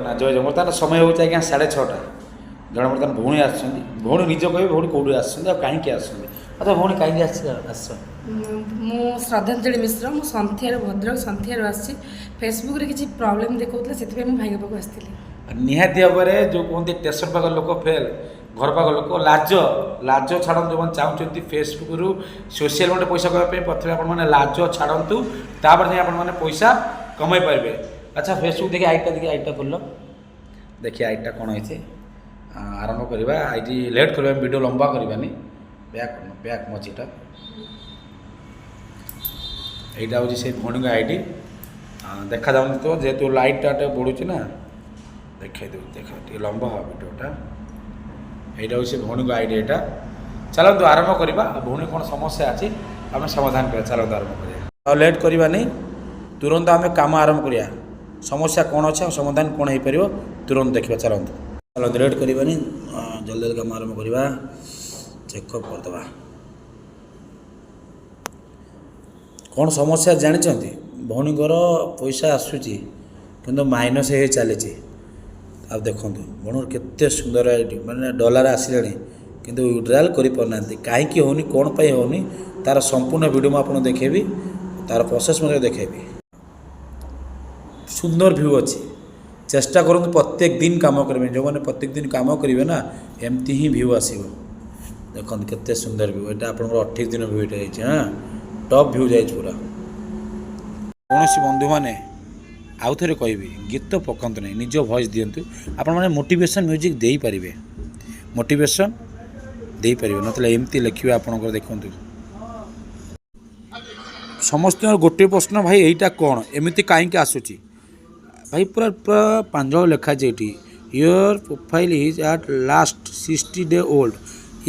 ନା ଜୟ ଜଗନ୍ନାଥ। ବର୍ତ୍ତମାନ ସମୟ ହେଉଛି ଆଜ୍ଞା 6:30। ଜଣେ ବର୍ତ୍ତମାନ ଭଉଣୀ ଆସୁଛନ୍ତି। ଭଉଣୀ ନିଜ କହିବେ ଭଉଣୀ କେଉଁଠି ଆସୁଛନ୍ତି ଆଉ କାହିଁକି ଆସୁଛନ୍ତି। ଆଚ୍ଛା ଭଉଣୀ କାହିଁକି ଆସିଛ? ମୁଁ ଶ୍ରଦ୍ଧାଞ୍ଜଳି ମିଶ୍ର। ମୁଁ ସନ୍ଧ୍ୟାରୁ ଭଦ୍ରକ ସନ୍ଧ୍ୟାରୁ ଆସିଛି। ଫେସବୁକ୍ରେ କିଛି ପ୍ରୋବ୍ଲେମ୍ ଦେଖାଉଥିଲା, ସେଥିପାଇଁ ମୁଁ ଭାଇଙ୍କ ପାଖକୁ ଆସିଥିଲି। ନିହାତି ଭାବରେ ଯେଉଁ କୁହନ୍ତି ଷ୍ଟେସନ ପାଖ ଲୋକ ଫେଲ୍, ଘର ପାଖ ଲୋକ ଲାଜ ଛାଡ଼ନ୍ତୁ। ଯେଉଁମାନେ ଚାହୁଁଛନ୍ତି ଫେସବୁକ୍ରୁ ସୋସିଆଲ ମିଡ଼ିଆ ପଇସା କମାଇବା ପାଇଁ ପ୍ରଥମେ ଆପଣମାନେ ଲାଜ ଛାଡ଼ନ୍ତୁ, ତାପରେ ଯାଇ ଆପଣମାନେ ପଇସା କମାଇ ପାରିବେ। ଆଚ୍ଛା ଫେସବୁକ୍ ଦେଖି ଆଇଟା ଖୋଲିଲ, ଦେଖିଆ ଆଇଟା କ'ଣ ହେଇଛି। ଆରମ୍ଭ କରିବା। ଆଇଟି ଲେଟ୍ କରିବା, ଭିଡ଼ିଓ ଲମ୍ବା କରିବାନି। ବ୍ୟାକ୍ ମଝିଟା এইটা ହେଉଛି সেই ଭଉଣୀଙ୍କ ଆଇଡ଼ି। ଦେଖାଯାଉନି ତ, ଯେହେତୁ ଲାଇଟ୍ଟା ଟିକେ ବଢ଼ୁଛି ନା, ଦେଖାଇ ଦେଉଛି। ଟିକେ ଲମ୍ବା ହେବ ଭିଡ଼ିଓଟା। এইটা ହେଉଛି ସେ ଭଉଣୀଙ୍କ ଆଇଡ଼ି। ଏଇଟା ଚାଲନ୍ତୁ ଆରମ୍ଭ କରିବା। ଭଉଣୀ କ'ଣ ସମସ୍ୟା ଅଛି ଆମେ ସମାଧାନ କରିବା। ଚାଲନ୍ତୁ ଆରମ୍ଭ କରିବା, ଆଉ ଲେଟ୍ କରିବାନି, ତୁରନ୍ତ ଆମେ କାମ ଆରମ୍ଭ କରିବା। ସମସ୍ୟା କ'ଣ ଅଛି ଆଉ ସମାଧାନ କ'ଣ ହେଇପାରିବ ତୁରନ୍ତ ଦେଖିବା। ଚାଲନ୍ତୁ ଲେଟ୍ କରିବାନି, ଜଲ୍ଦି ଜଲ୍ଦି କାମ ଆରମ୍ଭ କରିବା। ଚେକଅପ୍ କରିଦେବା। କ'ଣ ସମସ୍ୟା ଜାଣିଛନ୍ତି? ଭଉଣୀଙ୍କର ପଇସା ଆସୁଛି କିନ୍ତୁ ମାଇନସ୍ ହେଇ ଚାଲିଛି। ଆଉ ଦେଖନ୍ତୁ ଭଉଣୀର କେତେ ସୁନ୍ଦର ଆଇଡ଼ି, ମାନେ ଡଲାର ଆସିଲାଣି କିନ୍ତୁ ୱିଡ୍ରାଲ୍ କରିପାରୁନାହାନ୍ତି। କାହିଁକି ହେଉନି, କ'ଣ ପାଇଁ ହେଉନି, ତା'ର ସମ୍ପୂର୍ଣ୍ଣ ଭିଡ଼ିଓ ମୁଁ ଆପଣଙ୍କୁ ଦେଖେଇବି, ତା'ର ପ୍ରୋସେସ୍ ମଧ୍ୟ ଦେଖେଇବି। ସୁନ୍ଦର ଭ୍ୟୁ ଅଛି। ଚେଷ୍ଟା କରନ୍ତୁ ପ୍ରତ୍ୟେକ ଦିନ କାମ କରିବେ। ଯେଉଁମାନେ ପ୍ରତ୍ୟେକ ଦିନ କାମ କରିବେ ନା, ଏମିତି ହିଁ ଭ୍ୟୁ ଆସିବ। ଦେଖନ୍ତୁ କେତେ ସୁନ୍ଦର ଭ୍ୟୁ। ଏଇଟା ଆପଣଙ୍କର 28 ଦିନ ଭ୍ୟୁ ଏଇଟା ହେଇଛି। ଟପ୍ ଭ୍ୟୁ ଯାଇଛି ପୁରା। କୌଣସି ବନ୍ଧୁମାନେ ଆଉ ଥରେ କହିବି, ଗୀତ ପକାନ୍ତୁ ନାହିଁ, ନିଜ ଭଏସ୍ ଦିଅନ୍ତୁ। ଆପଣମାନେ ମୋଟିଭେସନ୍ ମ୍ୟୁଜିକ୍ ଦେଇପାରିବେ, ମୋଟିଭେସନ୍ ଦେଇପାରିବେ, ନଥିଲେ ଏମିତି ଲେଖିବେ ଆପଣଙ୍କର। ଦେଖନ୍ତୁ ସମସ୍ତଙ୍କର ଗୋଟିଏ ପ୍ରଶ୍ନ, ଭାଇ ଏଇଟା କ'ଣ, ଏମିତି କାହିଁକି ଆସୁଛି? ଭାଇ ପୁରା 5 ଲେଖାଛି ଏଇଠି। Your profile is at last 60 day old.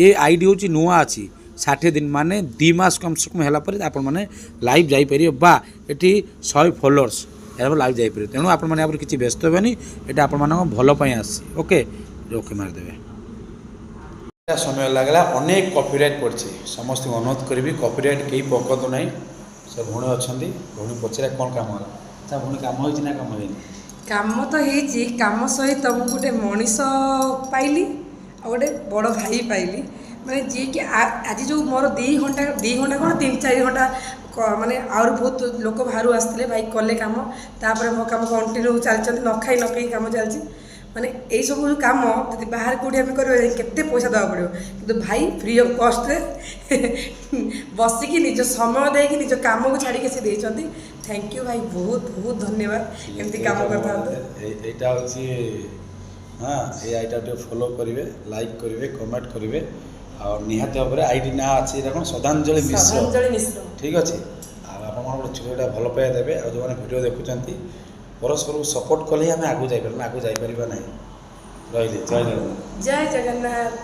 A ID ହେଉଛି ନୂଆ ଅଛି, 60 ଦିନ ମାନେ 2 ମାସ କମ୍ ସେ କମ୍ ହେଲା ପରେ ଆପଣମାନେ ଲାଇଭ୍ ଯାଇପାରିବେ, ବା ଏଠି 100 ଫଲୋଅର୍ସ ଏହାର ଲାଇଭ୍ ଯାଇପାରିବେ। ତେଣୁ ଆପଣମାନେ ଆପରେ କିଛି ବ୍ୟସ୍ତ ହେବେନି, ଏଇଟା ଆପଣମାନଙ୍କ ଭଲ ପାଇଁ ଆସିଛି। ଓକେ ମାରିଦେବେ। ସମୟ ଲାଗିଲା, ଅନେକ କପିରାଇଟ୍ ପଡ଼ିଛି। ସମସ୍ତଙ୍କୁ ଅନୁରୋଧ କରିବି କପିରାଇଟ୍ କେହି ପକାନ୍ତୁ ନାହିଁ। ସେ ଭଉଣୀ ଅଛନ୍ତି, ଭଉଣୀ ପଚାରେ କ'ଣ କାମ ହେଲା। ଆଚ୍ଛା ଭଉଣୀ କାମ ହେଇଛି ନା କାମ ହେଇନି? କାମ ତ ହେଇଛି, କାମ ସହିତ ମୁଁ ଗୋଟେ ମଣିଷ ପାଇଲି ଆଉ ଗୋଟେ ବଡ଼ ଭାଇ ପାଇଲି। ମାନେ ଯିଏକି ଆଜି ଯେଉଁ ମୋର 2 ଘଣ୍ଟା କ'ଣ 3-4 ଘଣ୍ଟା ମାନେ ଆହୁରି ବହୁତ ଲୋକ ବାହାରୁ ଆସିଥିଲେ, ଭାଇ କଲେ କାମ। ତାପରେ ମୋ କାମ କଣ୍ଟିନ୍ୟୁ ଚାଲିଛନ୍ତି, ନ ଖାଇ କାମ ଚାଲିଛି। ମାନେ ଏଇସବୁ କାମ ଯଦି ବାହାରେ କେଉଁଠି ଆମେ କରିବା, କେତେ ପଇସା ଦେବାକୁ ପଡ଼ିବ, କିନ୍ତୁ ଭାଇ ଫ୍ରି ଅଫ୍ କଷ୍ଟରେ ବସିକି ନିଜ ସମୟ ଦେଇକି ନିଜ କାମକୁ ଛାଡ଼ିକି ସେ ଦେଇଛନ୍ତି। ଥ୍ୟାଙ୍କ ୟୁ ଭାଇ, ବହୁତ ବହୁତ ଧନ୍ୟବାଦ। ଏମିତି କାମ କରିଥାନ୍ତୁ। ଏଇଟା ହେଉଛି ଏଇ ଆଇଟା ଟିକେ ଫଲୋ କରିବେ, ଲାଇକ୍ କରିବେ, କମେଣ୍ଟ କରିବେ। ଆଉ ନିହାତି ଭାବରେ ଆଇଡ଼ି ନାଁ ଅଛି, ଏଇଟା କ'ଣ ଶ୍ରଦ୍ଧାଞ୍ଜଳି ମିଶ୍ର। ଠିକ୍ ଅଛି। ଆଉ ଆପଣଙ୍କର ଛୋଟଟା ଭଲ ପାଇବା ଦେବେ। ଆଉ ଯେଉଁମାନେ ଭିଡ଼ିଓ ଦେଖୁଛନ୍ତି, ପରସ୍ପରକୁ ସପୋର୍ଟ କଲେ ହିଁ ଆମେ ଆଗକୁ ଯାଇପାରିବା, ଆଗକୁ ଯାଇପାରିବା ନାହିଁ। ରହିଲି, ଜୟ ଜଗନ୍ନାଥ। ଜୟ ଜଗନ୍ନାଥ।